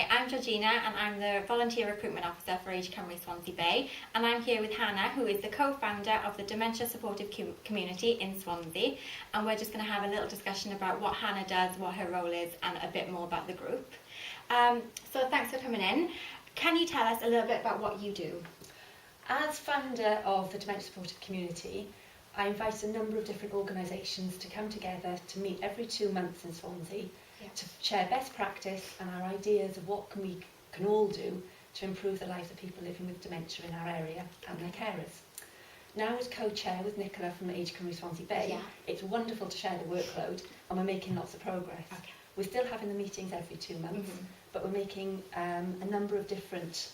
Hi, I'm Georgina and I'm the Volunteer Recruitment Officer for Age Cymru Swansea Bay, and I'm here with Hannah, who is the co-founder of the Dementia Supportive Community in Swansea, and we're just going to have a little discussion about what Hannah does, what her role is, and a bit more about the group. So thanks for coming in. Can you tell us a little bit about what you do? As founder of the Dementia Supportive Community, I invite a number of different organisations to come together to meet every 2 months in Swansea to share best practice and our ideas of what we can all do to improve the lives of people living with dementia in our area and their carers. Now, as co-chair with Nicola from Age Cymru Swansea Bay, it's wonderful to share the workload, and we're making lots of progress. We're still having the meetings every 2 months, but we're making a number of different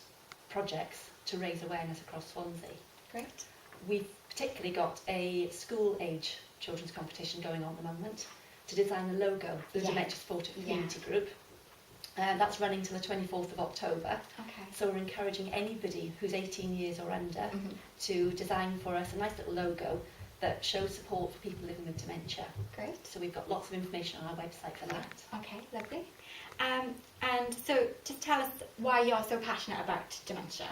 projects to raise awareness across Swansea. Great. We've particularly got a school age children's competition going on at the moment to design the logo for the Dementia Supportive Community Group. That's running till the 24th of October. So we're encouraging anybody who's 18 years or under to design for us a nice little logo that shows support for people living with dementia. Great. So we've got lots of information on our website for that. Okay, lovely. And so just tell us why you're so passionate about dementia.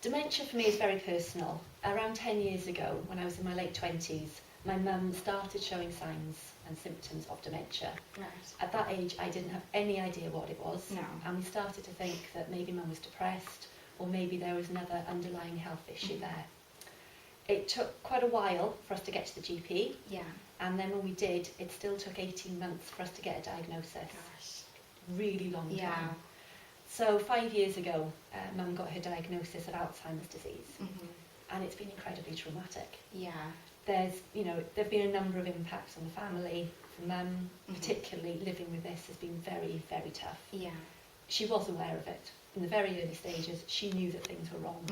Dementia for me is very personal. Around 10 years ago, when I was in my late 20s, my mum started showing signs and symptoms of dementia. Right. At that age, I didn't have any idea what it was. No. And we started to think that maybe mum was depressed, or maybe there was another underlying health issue there. It took quite a while for us to get to the GP. Yeah. And then when we did, it still took 18 months for us to get a diagnosis. Gosh. Really long time. So 5 years ago, mum got her diagnosis of Alzheimer's disease. And it's been incredibly traumatic. Yeah. There've been a number of impacts on the family. For mum, particularly living with this has been very, very tough. Yeah. She was aware of it. In the very early stages, she knew that things were wrong.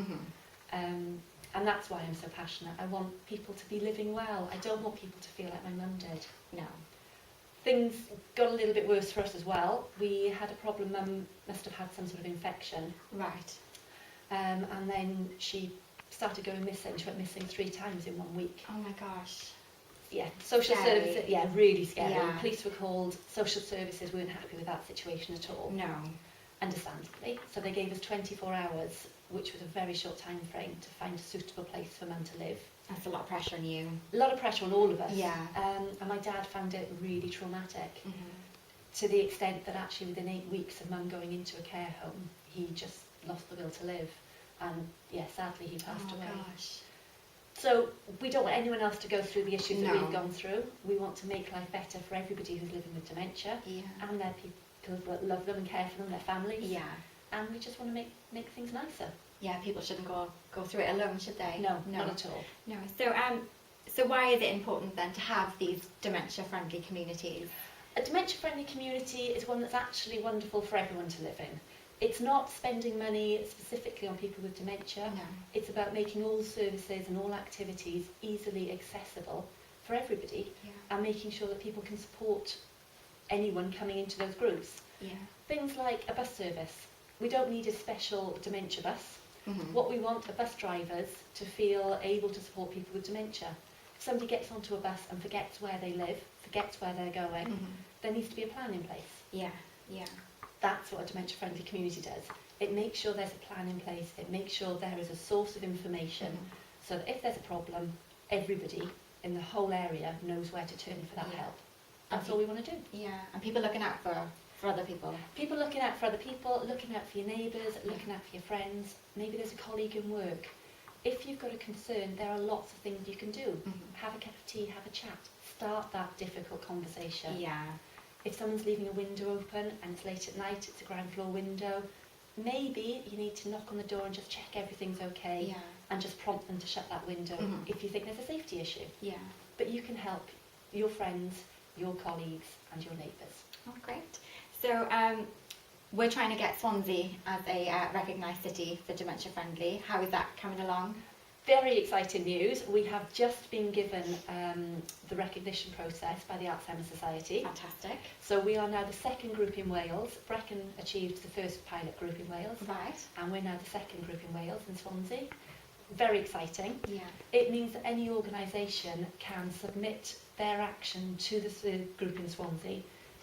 And that's why I'm so passionate. I want people to be living well. I don't want people to feel like my mum did. No. Things got a little bit worse for us as well. We had a problem. Mum must have had some sort of infection. Right. And then she started going missing. She went missing 3 times in 1 week. Oh my gosh. Yeah, social Scary. services, really scary. Yeah. Police were called, social services weren't happy with that situation at all. No. Understandably. So they gave us 24 hours, which was a very short time frame, to find a suitable place for mum to live. That's a lot of pressure on you. A lot of pressure on all of us. Yeah. And my dad found it really traumatic, to the extent that actually within 8 weeks of mum going into a care home, he just lost the will to live. And sadly he passed away. Gosh. So we don't want anyone else to go through the issues that No. we've gone through. We want to make life better for everybody who's living with dementia, and their people that love them and care for them, their families. Yeah. And we just want to make things nicer. Yeah, people shouldn't go through it alone, should they? No, not at all. No. So why is it important then to have these dementia-friendly communities? A dementia-friendly community is one that's actually wonderful for everyone to live in. It's not spending money specifically on people with dementia. No. It's about making all services and all activities easily accessible for everybody, and making sure that people can support anyone coming into those groups. Yeah. Things like a bus service. We don't need a special dementia bus. What we want are bus drivers to feel able to support people with dementia. If somebody gets onto a bus and forgets where they live, forgets where they're going, there needs to be a plan in place. Yeah. Yeah. That's what a dementia-friendly community does. It makes sure there's a plan in place. It makes sure there is a source of information, so that if there's a problem, everybody in the whole area knows where to turn for that help. That's all we want to do. Yeah. And people looking out for other people. People looking out for other people, looking out for your neighbours, looking out for your friends. Maybe there's a colleague in work. If you've got a concern, there are lots of things you can do. Have a cup of tea, have a chat. Start that difficult conversation. Yeah. If someone's leaving a window open and it's late at night, it's a ground floor window, maybe you need to knock on the door and just check everything's okay, and just prompt them to shut that window if you think there's a safety issue. Yeah. But you can help your friends, your colleagues and your neighbours. Oh, great. So we're trying to get Swansea as a recognised city for dementia friendly. How is that coming along? Very exciting news. We have just been given the recognition process by the Alzheimer's Society. Fantastic. So we are now the second group in Wales. Brecon achieved the first pilot group in Wales. Right. And we're now the second group in Wales, in Swansea. Very exciting. Yeah. It means that any organisation can submit their action to the group in Swansea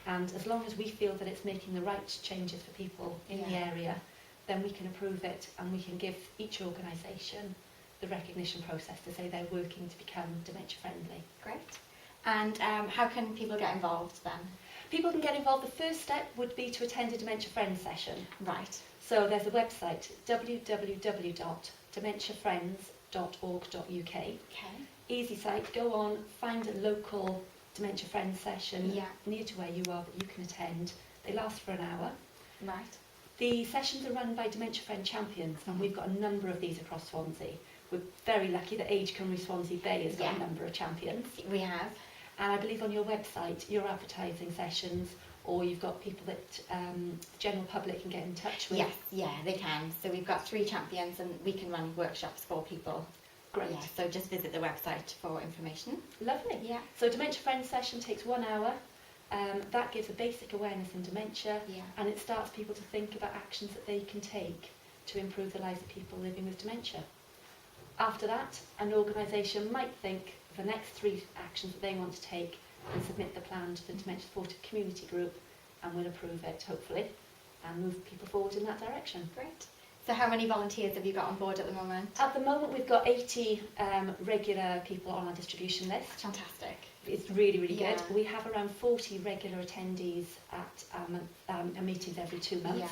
And as long as we feel that it's making the right changes for people in the area, then we can approve it and we can give each organisation the recognition process to say they're working to become dementia friendly. Great. And how can people get involved then? People can get involved. The first step would be to attend a Dementia Friends session. Right. So there's a website, www.dementiafriends.org.uk. Okay. Easy site, go on, find a local Dementia Friends session near to where you are that you can attend. They last for an hour. Right. The sessions are run by Dementia Friend champions, and we've got a number of these across Swansea. We're very lucky that Age Cymru Swansea Bay has got a number of champions. We have. And I believe on your website you're advertising sessions, or you've got people that the general public can get in touch with. Yes, yeah, they can. So we've got 3 champions and we can run workshops for people. Great. Yeah, so just visit the website for information. Lovely. Yeah. So a Dementia Friends session takes 1 hour. That gives a basic awareness in dementia, and it starts people to think about actions that they can take to improve the lives of people living with dementia. After that, an organisation might think of the next 3 actions that they want to take and submit the plan to the Dementia Supportive Community Group, and we'll approve it, hopefully, and move people forward in that direction. Great. So how many volunteers have you got on board at the moment? At the moment we've got 80 regular people on our distribution list. Fantastic. It's really, really good. We have around 40 regular attendees at our meetings every 2 months. Yeah.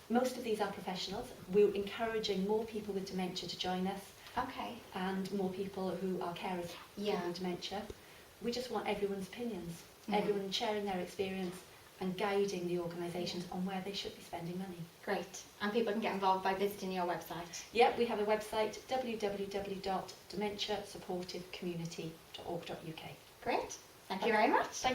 Most of these are professionals. We're encouraging more people with dementia to join us, Okay. and more people who are carers with dementia. We just want everyone's opinions, everyone sharing their experience and guiding the organisations on where they should be spending money. Great. And people can get involved by visiting your website? Yep, we have a website, www.dementiasupportivecommunity.org.uk. Great. Thank you very much. Thank